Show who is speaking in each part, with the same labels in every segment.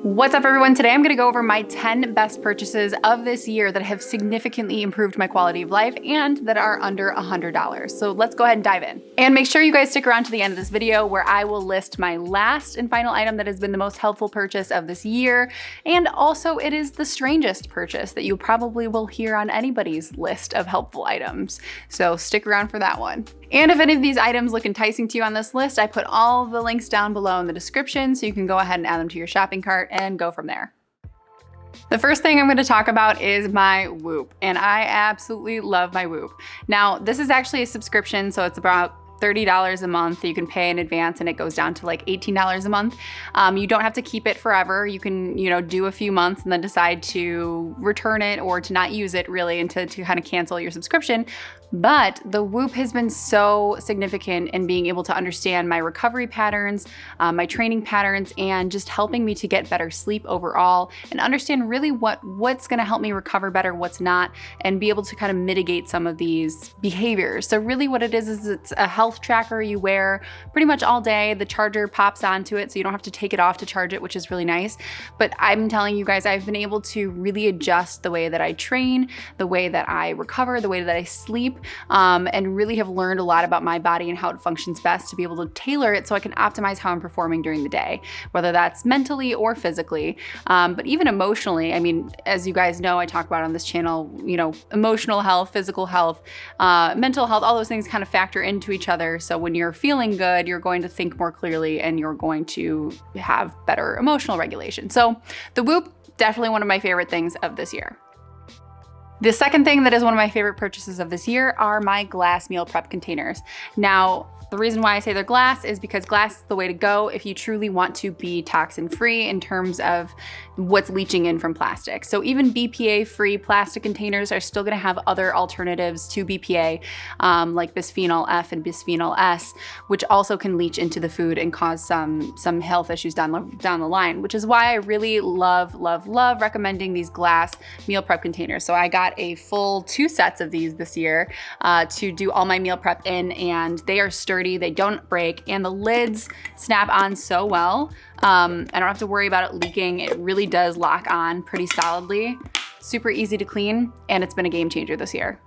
Speaker 1: What's up everyone? Today I'm gonna go over my 10 best purchases of this year that have significantly improved my quality of life and that are under $100. So let's go ahead and dive in. And make sure you guys stick around to the end of this video where I will list my last and final item that has been the most helpful purchase of this year. And also it is the strangest purchase that you probably will hear on anybody's list of helpful items. So stick around for that one. And if any of these items look enticing to you on this list, I put all the links down below in the description so you can go ahead and add them to your shopping cart and go from there. The first thing I'm going to talk about is my Whoop, and I absolutely love my Whoop. Now, this is actually a subscription, so it's about $30 a month. You can pay in advance and it goes down to like $18 a month. You don't have to keep it forever. You can, do a few months and then decide to return it or to not use it really and to kind of cancel your subscription. But the Whoop has been so significant in being able to understand my recovery patterns, my training patterns, and just helping me to get better sleep overall and understand really what's gonna help me recover better, what's not, and be able to kind of mitigate some of these behaviors. So really what it is it's a health tracker you wear pretty much all day. The charger pops onto it so you don't have to take it off to charge it, which is really nice. But I'm telling you guys, I've been able to really adjust the way that I train, the way that I recover, the way that I sleep, and really have learned a lot about my body and how it functions best to be able to tailor it so I can optimize how I'm performing during the day, whether that's mentally or physically, but even emotionally. I mean, as you guys know, I talk about on this channel, emotional health, physical health, mental health, all those things kind of factor into each other. So when you're feeling good, you're going to think more clearly and you're going to have better emotional regulation. So the Whoop, definitely one of my favorite things of this year. The second thing that is one of my favorite purchases of this year are my glass meal prep containers. Now, the reason why I say they're glass is because glass is the way to go if you truly want to be toxin free in terms of what's leaching in from plastic. So even BPA free plastic containers are still gonna have other alternatives to BPA, like bisphenol F and bisphenol S, which also can leach into the food and cause some health issues down the line, which is why I really love recommending these glass meal prep containers. So I got a full 2 sets of these this year to do all my meal prep in, and they are sturdy. They don't break, and the lids snap on so well. I don't have to worry about it leaking. It really does lock on pretty solidly. Super easy to clean, and it's been a game changer this year.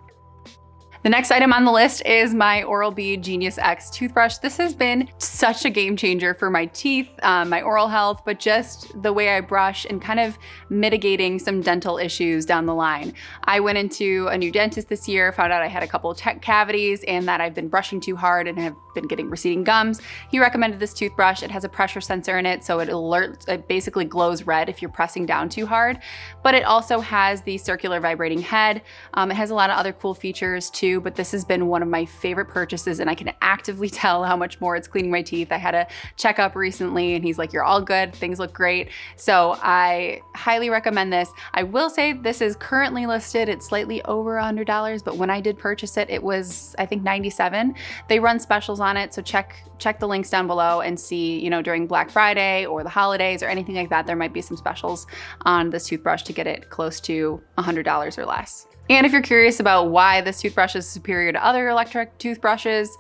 Speaker 1: The next item on the list is my Oral-B Genius X toothbrush. This has been such a game changer for my teeth, my oral health, but just the way I brush and kind of mitigating some dental issues down the line. I went into a new dentist this year, found out I had a couple of cavities and that I've been brushing too hard and have been getting receding gums. He recommended this toothbrush. It has a pressure sensor in it, so it basically glows red if you're pressing down too hard, but it also has the circular vibrating head. It has a lot of other cool features too, but this has been one of my favorite purchases, and I can actively tell how much more it's cleaning my teeth. I had a checkup recently and he's like, you're all good, things look great. So I highly recommend this. I will say this is currently listed at slightly over $100, but when I did purchase it, it was, I think, $97. They run specials on it, so check the links down below and see, during Black Friday or the holidays or anything like that, there might be some specials on this toothbrush to get it close to $100 or less. And if you're curious about why this toothbrush is superior to other electric toothbrushes,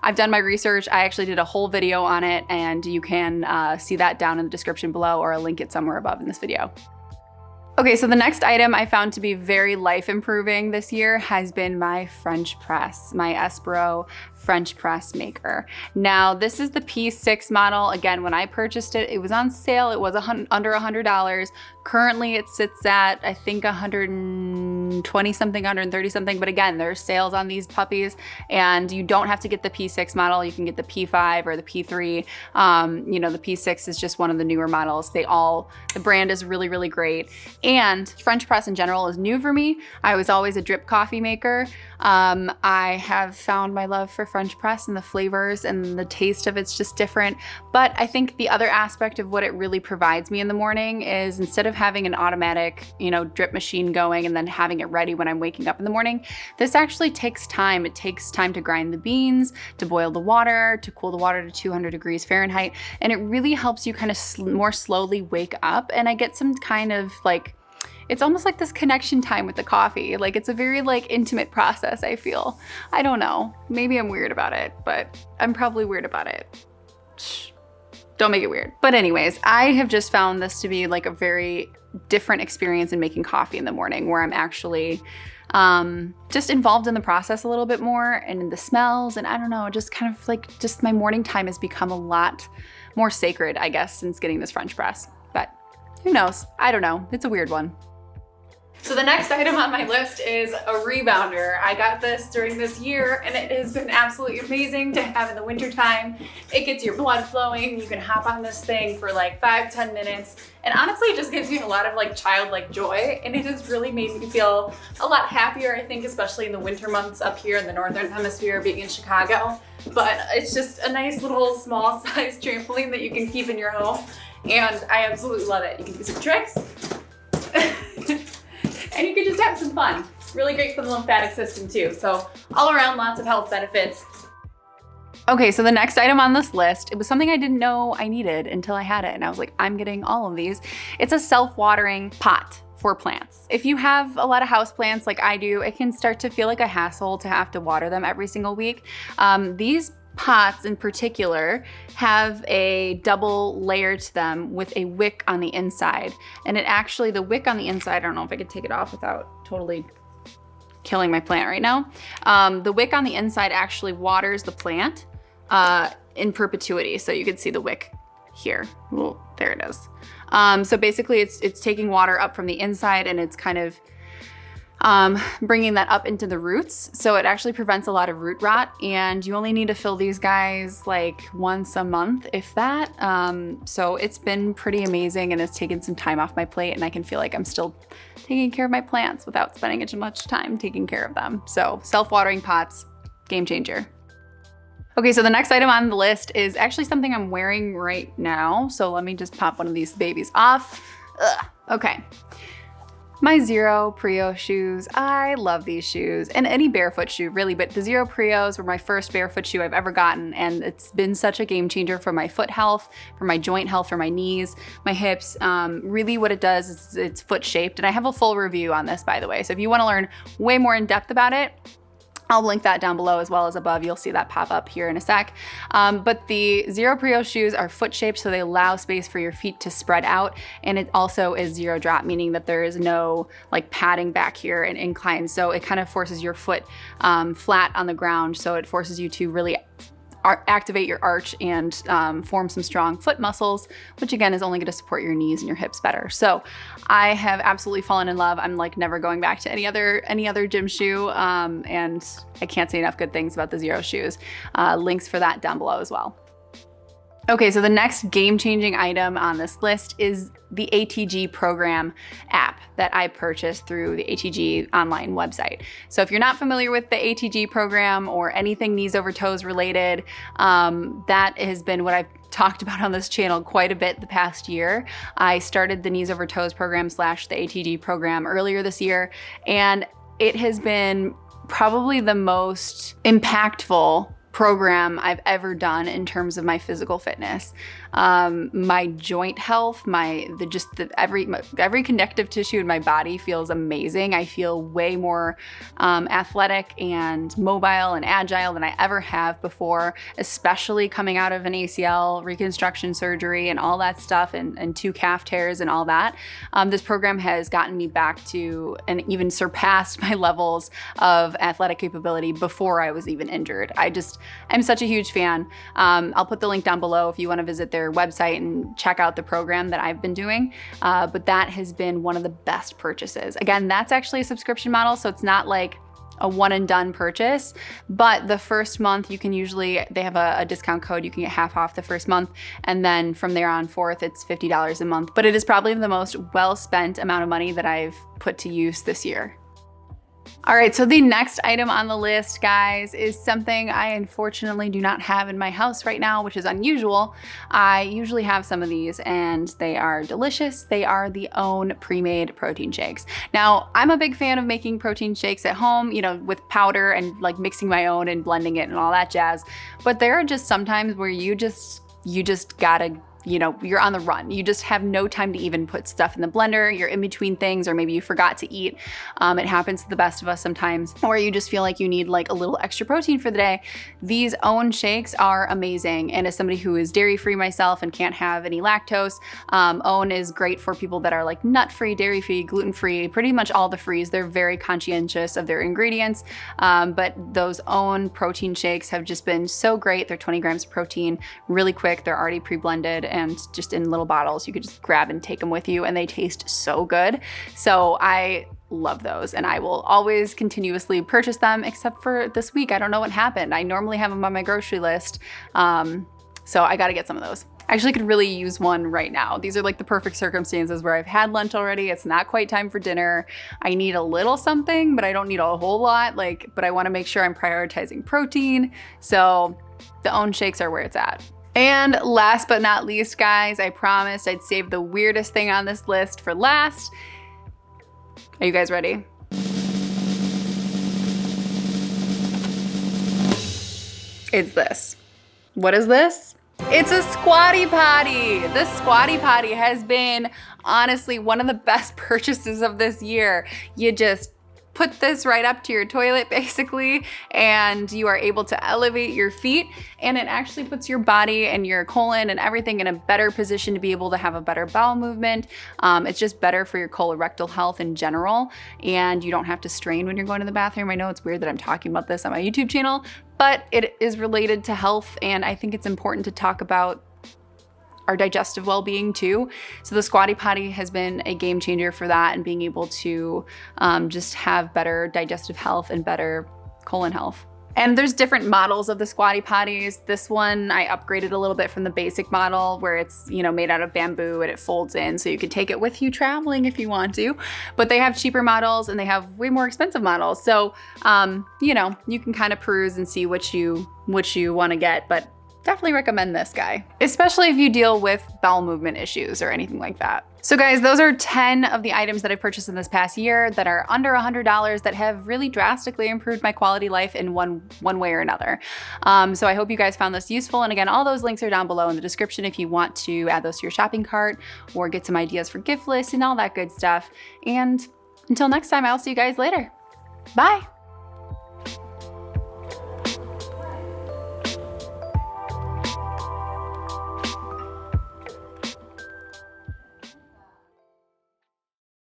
Speaker 1: I've done my research. I actually did a whole video on it, and you can see that down in the description below, or I'll link it somewhere above in this video. Okay, so the next item I found to be very life improving this year has been my French press, my ESPRO French press maker. Now, this is the P6 model. Again, when I purchased it, it was on sale. It was under $100. Currently, it sits at, I think, 120 something, 130 something. But again, there's sales on these puppies, and you don't have to get the P6 model. You can get the P5 or the P3. The P6 is just one of the newer models. The brand is really, really great. And French press in general is new for me. I was always a drip coffee maker. I have found my love for French press and the flavors and the taste of it's just different. But I think the other aspect of what it really provides me in the morning is instead of having an automatic, drip machine going and then having it ready when I'm waking up in the morning, this actually takes time. It takes time to grind the beans, to boil the water, to cool the water to 200 degrees Fahrenheit. And it really helps you kind of more slowly wake up. And I get some kind of it's almost like this connection time with the coffee. It's a very intimate process, I feel. I don't know, maybe I'm weird about it, but I'm probably weird about it. Shh. Don't make it weird. But anyways, I have just found this to be like a very different experience in making coffee in the morning, where I'm actually just involved in the process a little bit more and in the smells. And I don't know, just kind of like, just my morning time has become a lot more sacred, I guess, since getting this French press. But who knows? I don't know. It's a weird one. So the next item on my list is a rebounder. I got this during this year and it has been absolutely amazing to have in the winter time. It gets your blood flowing. You can hop on this thing for like 5-10 minutes. And honestly, it just gives you a lot of like childlike joy. And it has really made me feel a lot happier, I think, especially in the winter months up here in the Northern Hemisphere, being in Chicago. But it's just a nice little small size trampoline that you can keep in your home. And I absolutely love it. You can do some tricks. And you can just have some fun. Really great for the lymphatic system too. So all around, lots of health benefits. Okay, so the next item on this list, it was something I didn't know I needed until I had it. And I was like, I'm getting all of these. It's a self-watering pot for plants. If you have a lot of house plants like I do, it can start to feel like a hassle to have to water them every single week. These pots in particular have a double layer to them with a wick on the inside. And it actually, the wick on the inside, I don't know if I could take it off without totally killing my plant right now. The wick on the inside actually waters the plant in perpetuity. So you can see the wick here. Ooh, there it is. So basically it's taking water up from the inside and it's kind of bringing that up into the roots. So it actually prevents a lot of root rot, and you only need to fill these guys like once a month, if that. So it's been pretty amazing and it's taken some time off my plate, and I can feel like I'm still taking care of my plants without spending as much time taking care of them. So self-watering pots, game changer. Okay, so the next item on the list is actually something I'm wearing right now. So let me just pop one of these babies off. Ugh. Okay. My Xero Prio shoes. I love these shoes, and any barefoot shoe really, but the Xero Prios were my first barefoot shoe I've ever gotten, and it's been such a game changer for my foot health, for my joint health, for my knees, my hips. Really what it does is it's foot shaped, and I have a full review on this, by the way. So if you want to learn way more in depth about it, I'll link that down below as well as above. You'll see that pop up here in a sec. But the Xero Prio shoes are foot shaped, so they allow space for your feet to spread out. And it also is zero drop, meaning that there is no like padding back here and incline. So it kind of forces your foot flat on the ground. So it forces you to really activate your arch and form some strong foot muscles, which again is only going to support your knees and your hips better. So I have absolutely fallen in love. I'm like never going back to any other gym shoe, and I can't say enough good things about the Xero shoes. Links for that down below as well. Okay, so the next game-changing item on this list is the ATG Program app that I purchased through the ATG online website. So if you're not familiar with the ATG program or anything knees over toes related, that has been what I've talked about on this channel quite a bit the past year. I started the knees over toes program / the ATG program earlier this year, and it has been probably the most impactful program I've ever done in terms of my physical fitness. My joint health, every connective tissue in my body feels amazing. I feel way more athletic and mobile and agile than I ever have before, especially coming out of an ACL reconstruction surgery and all that stuff, and 2 calf tears and all that. This program has gotten me back to and even surpassed my levels of athletic capability before I was even injured. I'm such a huge fan. I'll put the link down below if you want to visit their website and check out the program that I've been doing. But that has been one of the best purchases. Again, that's actually a subscription model, so it's not like a one and done purchase, but the first month they have a discount code. You can get half off the first month, and then from there on forth, it's $50 a month. But it is probably the most well-spent amount of money that I've put to use this year. All right, so the next item on the list, guys, is something I unfortunately do not have in my house right now, which is unusual. I usually have some of these and they are delicious. They are the OWYN pre-made protein shakes. Now, I'm a big fan of making protein shakes at home, with powder and like mixing my own and blending it and all that jazz. But there are just sometimes where you just gotta you know, you're on the run. You just have no time to even put stuff in the blender. You're in between things, or maybe you forgot to eat. It happens to the best of us sometimes, or you just feel like you need like a little extra protein for the day. These OWYN shakes are amazing. And as somebody who is dairy-free myself and can't have any lactose, OWYN is great for people that are like nut-free, dairy-free, gluten-free, pretty much all the frees. They're very conscientious of their ingredients, but those OWYN protein shakes have just been so great. They're 20 grams of protein, really quick. They're already pre-blended and just in little bottles. You could just grab and take them with you, and they taste so good. So I love those, and I will always continuously purchase them, except for this week. I don't know what happened. I normally have them on my grocery list, so I gotta get some of those. I actually could really use one right now. These are like the perfect circumstances where I've had lunch already. It's not quite time for dinner. I need a little something, but I don't need a whole lot. But I wanna make sure I'm prioritizing protein. So the OWYN shakes are where it's at. And last but not least, guys, I promised I'd save the weirdest thing on this list for last. Are you guys ready? It's this. What is this? It's a Squatty Potty. This Squatty Potty has been honestly one of the best purchases of this year. You just put this right up to your toilet basically, and you are able to elevate your feet, and it actually puts your body and your colon and everything in a better position to be able to have a better bowel movement. It's just better for your colorectal health in general, and you don't have to strain when you're going to the bathroom. I know it's weird that I'm talking about this on my YouTube channel, but it is related to health, and I think it's important to talk about our digestive well-being too. So the Squatty Potty has been a game changer for that, and being able to just have better digestive health and better colon health. And there's different models of the Squatty Potties. This one I upgraded a little bit from the basic model, where it's, you know, made out of bamboo and it folds in, so you could take it with you traveling if you want to. But they have cheaper models and they have way more expensive models. So, you know, you can kind of peruse and see which you want to get, but definitely recommend this guy, especially if you deal with bowel movement issues or anything like that. So guys, those are 10 of the items that I purchased in this past year that are under $100 that have really drastically improved my quality of life in one way or another. So I hope you guys found this useful. And again, all those links are down below in the description if you want to add those to your shopping cart or get some ideas for gift lists and all that good stuff. And until next time, I'll see you guys later. Bye.